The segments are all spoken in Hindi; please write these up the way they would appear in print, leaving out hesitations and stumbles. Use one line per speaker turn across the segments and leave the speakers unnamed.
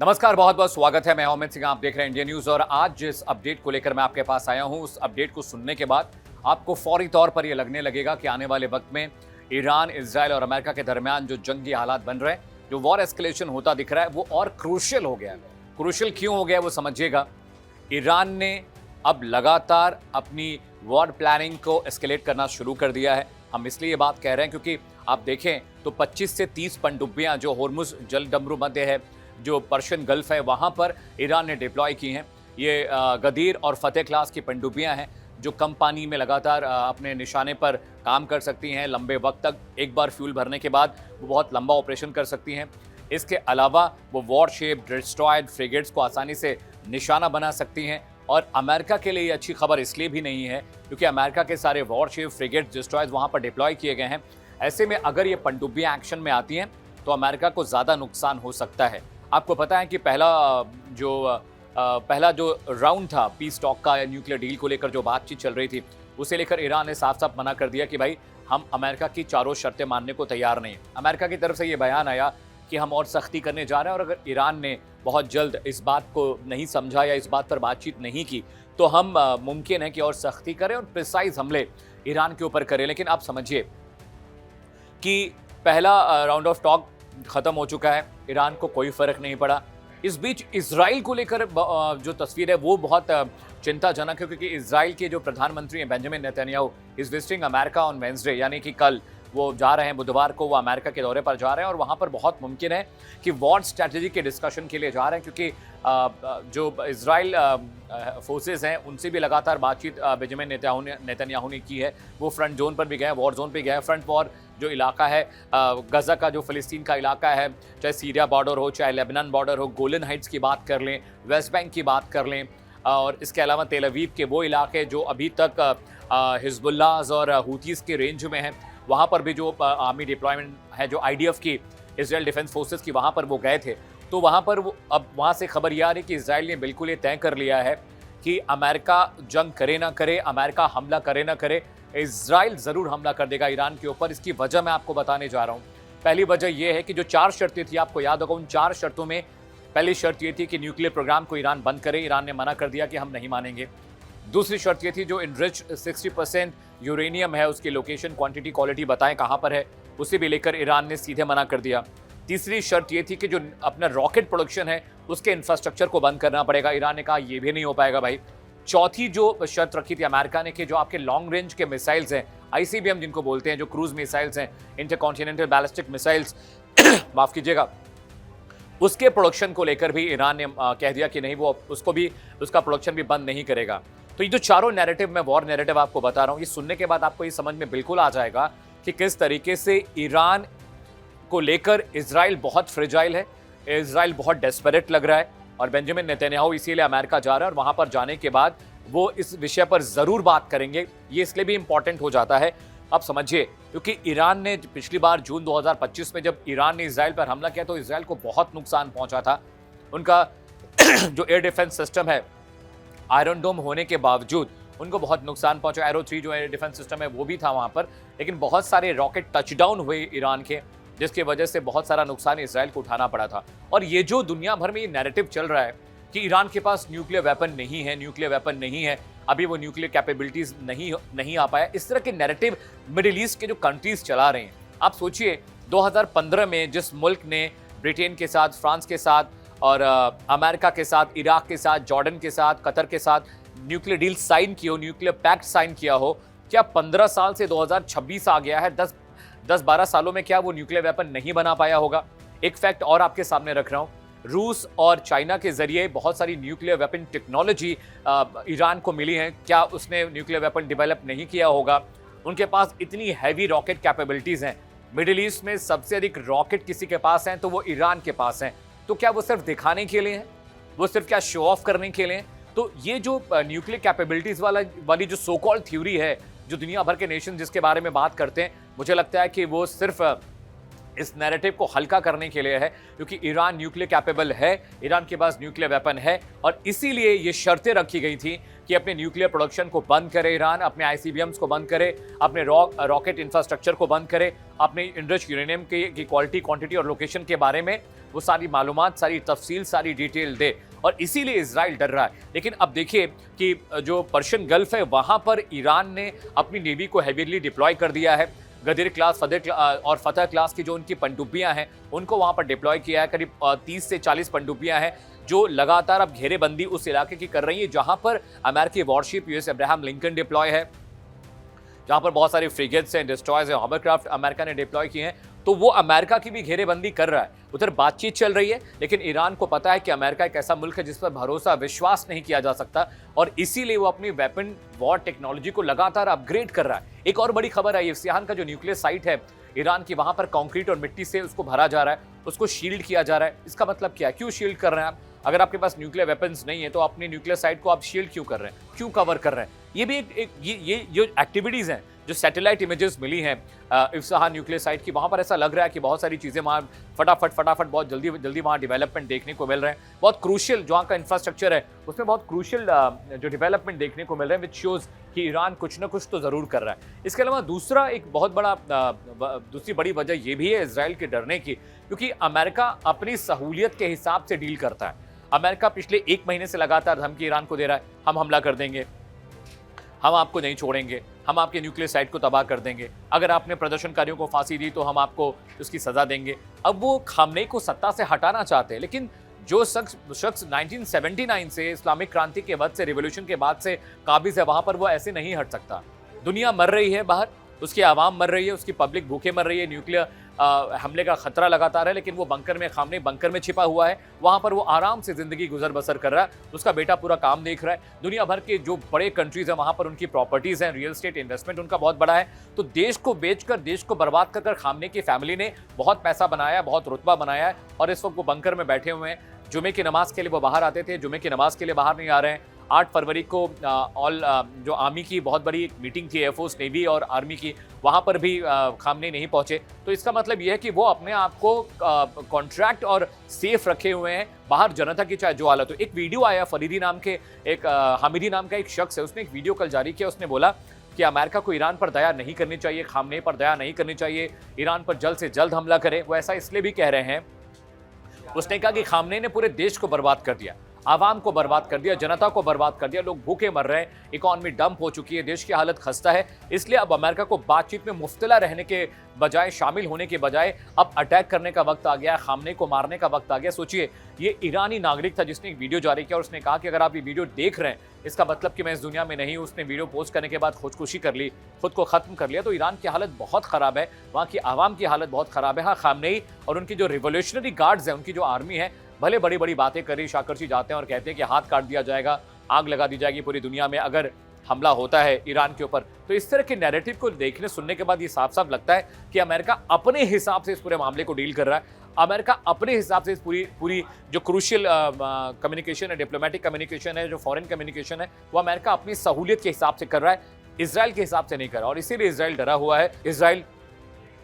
नमस्कार, बहुत बहुत स्वागत है। मैं अमित सिंह, आप देख रहे हैं इंडिया न्यूज़। और आज जिस अपडेट को लेकर मैं आपके पास आया हूं, उस अपडेट को सुनने के बाद आपको फौरी तौर पर यह लगने लगेगा कि आने वाले वक्त में ईरान, इजराइल और अमेरिका के दरमियान जो जंगी हालात बन रहे हैं, जो वॉर एस्केलेशन होता दिख रहा है, वो और क्रूशियल हो गया है। क्रूशियल क्यों हो गया है वो समझिएगा। ईरान ने अब लगातार अपनी वॉर प्लानिंग को एस्केलेट करना शुरू कर दिया है। हम इसलिए ये बात कह रहे हैं क्योंकि आप देखें तो 25 से 30 पनडुब्बियां जो होर्मुज जलडमरू मध्य है, जो पर्शियन गल्फ है, वहां पर ईरान ने डिप्लॉय की हैं। ये गदीर और फतेह क्लास की पनडुब्बियां हैं जो कम पानी में लगातार अपने निशाने पर काम कर सकती हैं लंबे वक्त तक। एक बार फ्यूल भरने के बाद वो बहुत लंबा ऑपरेशन कर सकती हैं। इसके अलावा वो वॉरशिप, डिस्ट्रॉयड फ्रिगेट्स को आसानी से निशाना बना सकती हैं। और अमेरिका के लिए ये अच्छी खबर इसलिए भी नहीं है क्योंकि अमेरिका के सारे वॉरशिप, फ्रिगेट्स, डिस्ट्रॉयर्स वहाँ पर डिप्लॉय किए गए हैं। ऐसे में अगर ये पनडुब्बियां एक्शन में आती हैं तो अमेरिका को ज़्यादा नुकसान हो सकता है। आपको पता है कि पहला जो राउंड था पीस टॉक का या न्यूक्लियर डील को लेकर जो बातचीत चल रही थी, उसे लेकर ईरान ने साफ साफ मना कर दिया कि भाई हम अमेरिका की चारों शर्तें मानने को तैयार नहीं। अमेरिका की तरफ से ये बयान आया कि हम और सख्ती करने जा रहे हैं और अगर ईरान ने बहुत जल्द इस बात को नहीं समझा या इस बात पर बातचीत नहीं की तो हम मुमकिन है कि और सख्ती करें और प्रिसाइज हमले ईरान के ऊपर करें। लेकिन आप समझिए कि पहला राउंड ऑफ टॉक खत्म हो चुका है, ईरान को कोई फर्क नहीं पड़ा। इस बीच इजराइल को लेकर जो तस्वीर है वो बहुत चिंताजनक है क्योंकि इजराइल के जो प्रधानमंत्री हैं Benjamin Netanyahu is visiting America on Wednesday, यानी कि कल वो जा रहे हैं, बुधवार को वो अमेरिका के दौरे पर जा रहे हैं। और वहाँ पर बहुत मुमकिन है कि वॉर स्ट्रैटेजी के डिस्कशन के लिए जा रहे हैं क्योंकि जो इजराइल फोर्सेस हैं उनसे भी लगातार बातचीत बेंजामिन नेतन्याहू ने की है। वो फ्रंट जोन पर भी गए, वॉर जोन पर गए। फ्रंट वॉर जो इलाका है गजा का, जो फ़लस्तीन का इलाका है, चाहे सीरिया बॉर्डर हो, चाहे लेबनान बॉर्डर हो, गोलन हाइट्स की बात कर लें, वेस्ट बैंक की बात कर लें, और इसके अलावा तेल अवीव के वो इलाके जो अभी तक हिजबुल्लाह और हूतीज़ के रेंज में हैं, वहाँ पर भी जो आर्मी डिप्लॉयमेंट है, जो IDF की, इसराइल डिफेंस फोर्सेस की, वहाँ पर वो गए थे। तो वहाँ पर वो अब वहाँ से खबर ये आ रही कि इसराइल ने बिल्कुल ये तय कर लिया है कि अमेरिका जंग करे ना करे, अमेरिका हमला करे ना करे, इजराइल ज़रूर हमला कर देगा ईरान के ऊपर। इसकी वजह मैं आपको बताने जा रहा हूँ। पहली वजह यह है कि जो 4 शर्तें थी, आपको याद होगा, उन 4 शर्तों में पहली शर्त ये थी कि न्यूक्लियर प्रोग्राम को ईरान बंद करे। ईरान ने मना कर दिया कि हम नहीं मानेंगे। दूसरी शर्त ये थी जो इनरिच 60% यूरेनियम है, उसकी लोकेशन, क्वांटिटी, क्वालिटी बताएं कहाँ पर है, उसे भी लेकर ईरान ने सीधे मना कर दिया। तीसरी शर्त ये थी कि जो अपना रॉकेट प्रोडक्शन है उसके इंफ्रास्ट्रक्चर को बंद करना पड़ेगा। ईरान ने कहा ये भी नहीं हो पाएगा भाई। चौथी जो शर्त रखी थी अमेरिका ने कि जो आपके लॉन्ग रेंज के मिसाइल्स हैं, ICBM जिनको बोलते हैं, जो क्रूज मिसाइल्स हैं, इंटरकॉन्टिनेंटल बैलिस्टिक मिसाइल्स माफ कीजिएगा, उसके प्रोडक्शन को लेकर भी ईरान ने कह दिया कि नहीं, वो उसका प्रोडक्शन भी बंद नहीं करेगा। तो ये जो चारों नैरेटिव, मैं वॉर नैरेटिव आपको बता रहा हूँ, ये सुनने के बाद आपको ये समझ में बिल्कुल आ जाएगा कि किस तरीके से ईरान को लेकर इजराइल बहुत फ्रेजाइल है, इजराइल बहुत डेस्परेट लग रहा है। और बेंजामिन नेतन्याहू इसीलिए अमेरिका जा रहा है और वहां पर जाने के बाद वो इस विषय पर जरूर बात करेंगे। ये इसलिए भी इंपॉर्टेंट हो जाता है, अब समझिए, क्योंकि ईरान ने पिछली बार जून 2025 में जब ईरान ने इजराइल पर हमला किया तो इजराइल को बहुत नुकसान पहुंचा था। उनका जो एयर डिफेंस सिस्टम है, आयरन डोम होने के बावजूद उनको बहुत नुकसान पहुंचा। एरो 3 जो एयर डिफेंस सिस्टम है वो भी था वहां पर, लेकिन बहुत सारे रॉकेट टचडाउन हुए ईरान के, जिसकी वजह से बहुत सारा नुकसान इजराइल को उठाना पड़ा था। और ये जो दुनिया भर में ये नैरेटिव चल रहा है कि ईरान के पास न्यूक्लियर वेपन नहीं है, न्यूक्लियर वेपन नहीं है, अभी वो न्यूक्लियर कैपेबिलिटीज नहीं आ पाया, इस तरह के नैरेटिव मिडिल ईस्ट के जो कंट्रीज चला रहे हैं। आप सोचिए 2015 में जिस मुल्क ने ब्रिटेन के साथ, फ्रांस के साथ और अमेरिका के साथ, इराक के साथ, जॉर्डन के साथ, कतर के साथ न्यूक्लियर डील साइन की हो, न्यूक्लियर पैक्ट साइन किया हो, क्या 15 साल से 2026 आ गया है, 10-12 सालों में क्या वो न्यूक्लियर वेपन नहीं बना पाया होगा? एक फैक्ट और आपके सामने रख रहा हूं, रूस और चाइना के जरिए बहुत सारी न्यूक्लियर वेपन टेक्नोलॉजी ईरान को मिली है। क्या उसने न्यूक्लियर वेपन डेवलप नहीं किया होगा? उनके पास इतनी हैवी रॉकेट कैपेबिलिटीज हैं। मिडिल ईस्ट में सबसे अधिक रॉकेट किसी के पास हैं तो वो ईरान के पास हैं। तो क्या वो सिर्फ दिखाने के लिए हैं? वो सिर्फ क्या शो ऑफ करने के लिए हैं? तो ये जो न्यूक्लियर कैपेबिलिटीज वाली जो सो कॉल्ड थ्योरी है, जो दुनिया भर के नेशन जिसके बारे में बात करते हैं, मुझे लगता है कि वो सिर्फ इस नैरेटिव को हल्का करने के लिए है, क्योंकि ईरान न्यूक्लियर कैपेबल है, ईरान के पास न्यूक्लियर वेपन है और इसीलिए ये शर्तें रखी गई थी कि अपने न्यूक्लियर प्रोडक्शन को बंद करे ईरान, अपने आईसीबीएम्स को बंद करे, अपने रॉकेट इंफ्रास्ट्रक्चर को बंद करे, अपने इनरिच्ड यूरेनियम की क्वालिटी, क्वांटिटी और लोकेशन के बारे में वो सारी मालूमात, सारी तफसील, सारी डिटेल दे। और इसीलिए इजराइल डर रहा है। लेकिन अब देखिए कि जो पर्शियन गल्फ है वहां पर ईरान ने अपनी नेवी को हेवीली डिप्लॉय कर दिया है। गदीर क्लास, और फतह क्लास की जो उनकी पनडुब्बियां हैं उनको वहां पर डिप्लॉय किया है। करीब 30 से 40 पनडुब्बियां हैं जो लगातार अब घेरेबंदी उस इलाके की कर रही है जहां पर अमेरिकी worship US Abraham Lincoln deploy है, जहां पर बहुत सारे फ्रिगेट्स हैं, डिस्ट्रॉयर्स हैं, हॉवरक्राफ्ट अमेरिका ने डिप्लॉय किए हैं। तो वो अमेरिका की भी घेरेबंदी कर रहा है। उधर बातचीत चल रही है, लेकिन ईरान को पता है कि अमेरिका एक ऐसा मुल्क है जिस पर भरोसा, विश्वास नहीं किया जा सकता, और इसीलिए वो अपनी वेपन वॉर टेक्नोलॉजी को लगातार अपग्रेड कर रहा है। एक और बड़ी खबर है, इस्फहान का जो न्यूक्लियर साइट है ईरान की, वहां पर कंक्रीट और मिट्टी से उसको भरा जा रहा है, उसको शील्ड किया जा रहा है। इसका मतलब क्या है? क्यों शील्ड कर रहे हैं आप? अगर आपके पास न्यूक्लियर वेपन्स नहीं है तो अपनी न्यूक्लियर साइट को आप शील्ड क्यों कर रहे हैं, क्यों कवर कर रहे हैं? ये भी ये जो एक्टिविटीज हैं, जो सैटेलाइट इमेजेस मिली हैं इस्फहान न्यूक्लियर साइट की, वहां पर ऐसा लग रहा है कि बहुत सारी चीजें वहां फटाफट बहुत जल्दी वहां डेवलपमेंट देखने को मिल रहे हैं। बहुत क्रूशियल जो वहाँ का इंफ्रास्ट्रक्चर है उसमें बहुत क्रूशियल जो डेवलपमेंट देखने को मिल रहे हैं, विच शोज कि ईरान कुछ ना कुछ तो जरूर कर रहा है। इसके अलावा दूसरा एक बहुत बड़ा दूसरी बड़ी वजह यह भी है इजराइल के डरने की, क्योंकि अमेरिका अपनी सहूलियत के हिसाब से डील करता है। अमेरिका पिछले 1 महीने से लगातार धमकी ईरान को दे रहा है, हम हमला कर देंगे, हम आपको नहीं छोड़ेंगे, हम आपके न्यूक्लियर साइट को तबाह कर देंगे, अगर आपने प्रदर्शनकारियों को फांसी दी तो हम आपको उसकी सजा देंगे। अब वो खामनेई को सत्ता से हटाना चाहते हैं, लेकिन जो शख्स 1979 से इस्लामिक क्रांति के वक्त से, रिवॉल्यूशन के बाद से काबिज है, वहां पर वो ऐसे नहीं हट सकता। दुनिया मर रही है बाहर, उसकी आवाम मर रही है, उसकी पब्लिक भूखे मर रही है, न्यूक्लियर हमले का खतरा लगातार है, लेकिन वो बंकर में, खामनेई बंकर में छिपा हुआ है, वहां पर वो आराम से जिंदगी गुजर बसर कर रहा है, उसका बेटा पूरा काम देख रहा है। दुनिया भर के जो बड़े कंट्रीज हैं वहां पर उनकी प्रॉपर्टीज हैं, रियल एस्टेट इन्वेस्टमेंट उनका बहुत बड़ा है। तो देश को बेचकर, देश को बर्बाद कर खामनेई की फैमिली ने बहुत पैसा बनाया, बहुत रुतबा बनाया है, और इस वक्त वो बंकर में बैठे हुए हैं। जुमे की नमाज के लिए वो बाहर आते थे, जुमे की नमाज के लिए बाहर नहीं आ रहे हैं। 8 फरवरी को जो आर्मी की बहुत बड़ी एक मीटिंग थी, एयरफोर्स, नेवी और आर्मी की, वहाँ पर भी खामनेई नहीं पहुँचे। तो इसका मतलब यह है कि वो अपने आप को कॉन्ट्रैक्ट और सेफ रखे हुए हैं, बाहर जनता की चाहे जो हालत हो। एक वीडियो आया, फरीदी नाम के एक हामिदी नाम का एक शख्स है, उसने एक वीडियो कल जारी किया। उसने बोला कि अमेरिका को ईरान पर दया नहीं करनी चाहिए, खामनेई पर दया नहीं करनी चाहिए, ईरान पर जल्द से जल्द हमला करे। वो ऐसा इसलिए भी कह रहे हैं, उसने कहा कि खामनेई ने पूरे देश को बर्बाद कर दिया, आवाम को बर्बाद कर दिया, जनता को बर्बाद कर दिया, लोग भूखे मर रहे हैं, इकॉनमी डंप हो चुकी है, देश की हालत खस्ता है। इसलिए अब अमेरिका को बातचीत में मुफ्तला रहने के बजाय, शामिल होने के बजाय अब अटैक करने का वक्त आ गया, खामनेई को मारने का वक्त आ गया। सोचिए, ये ईरानी नागरिक था जिसने एक वीडियो जारी किया और उसने कहा कि अगर आप ये वीडियो देख रहे हैं इसका मतलब कि मैं इस दुनिया में नहीं हूं। उसने वीडियो पोस्ट करने के बाद खुदकुशी कर ली, खुद को खत्म कर लिया। तो ईरान की हालत बहुत खराब है, वहाँ की आवाम की हालत बहुत खराब है। हाँ, खामनेई और उनकी जो रिवोल्यूशनरी गार्ड्स हैं, उनकी जो आर्मी है, भले बड़ी बड़ी बातें करी, शाकरशी जाते हैं और कहते हैं कि हाथ काट दिया जाएगा, आग लगा दी जाएगी पूरी दुनिया में अगर हमला होता है ईरान के ऊपर। तो इस तरह के नैरेटिव को देखने, सुनने के बाद ये साफ साफ लगता है कि अमेरिका अपने हिसाब से इस पूरे मामले को डील कर रहा है। अमेरिका अपने हिसाब से इस पूरी जो क्रूशियल कम्युनिकेशन है, डिप्लोमेटिक कम्युनिकेशन है, जो फॉरेन कम्युनिकेशन है, वो अमेरिका अपनी सहूलियत के हिसाब से कर रहा है, इसराइल के हिसाब से नहीं कर रहा। और इसीलिए इसराइल डरा हुआ है। इसराइल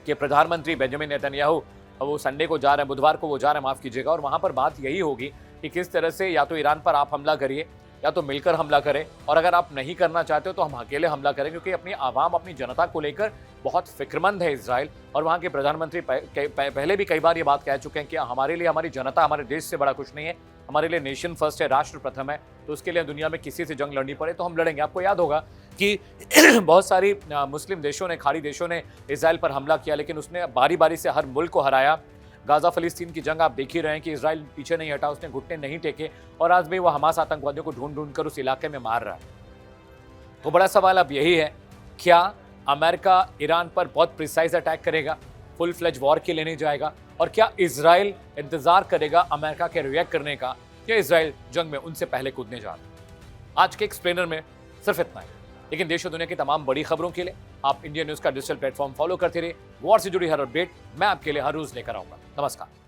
के प्रधानमंत्री बेंजामिन नेतन्याहू वो संडे को जा रहे हैं, बुधवार को वो जा रहे हैं, माफ कीजिएगा, और वहां पर बात यही होगी कि किस तरह से या तो ईरान पर आप हमला करिए या तो मिलकर हमला करें, और अगर आप नहीं करना चाहते हो तो हम अकेले हमला करें, क्योंकि अपनी आवाम, अपनी जनता को लेकर बहुत फिक्रमंद है इसराइल। और वहाँ के प्रधानमंत्री पहले भी कई बार ये बात कह चुके हैं कि हमारे लिए हमारी जनता, हमारे देश से बड़ा कुछ नहीं है, हमारे लिए नेशन फर्स्ट है, राष्ट्र प्रथम है। तो उसके लिए दुनिया में किसी से जंग लड़नी पड़े तो हम लड़ेंगे। आपको याद होगा कि बहुत सारी मुस्लिम देशों ने, खाड़ी देशों ने इसराइल पर हमला किया, लेकिन उसने बारी बारी से हर मुल्क को हराया। गाजा फिलिस्तीन की जंग आप देख ही रहे हैं कि इसराइल पीछे नहीं हटा, उसने घुटने नहीं टेके, और आज भी वो हमास आतंकवादियों को ढूंढ कर उस इलाके में मार रहा है। तो बड़ा सवाल अब यही है, क्या अमेरिका ईरान पर बहुत प्रिसाइज अटैक करेगा, फुल फ्लेज वॉर के लिए नहीं जाएगा, और क्या इसराइल इंतजार करेगा अमेरिका के रिएक्ट करने का, या इसराइल जंग में उनसे पहले कूदने जा रहा है? आज के एक्सप्लेनर में सिर्फ इतना ही, लेकिन देश और दुनिया की तमाम बड़ी खबरों के लिए आप इंडिया न्यूज का डिजिटल प्लेटफॉर्म फॉलो करते रहिए। वॉर से जुड़ी हर अपडेट मैं आपके लिए हर रोज लेकर आऊंगा। नमस्कार।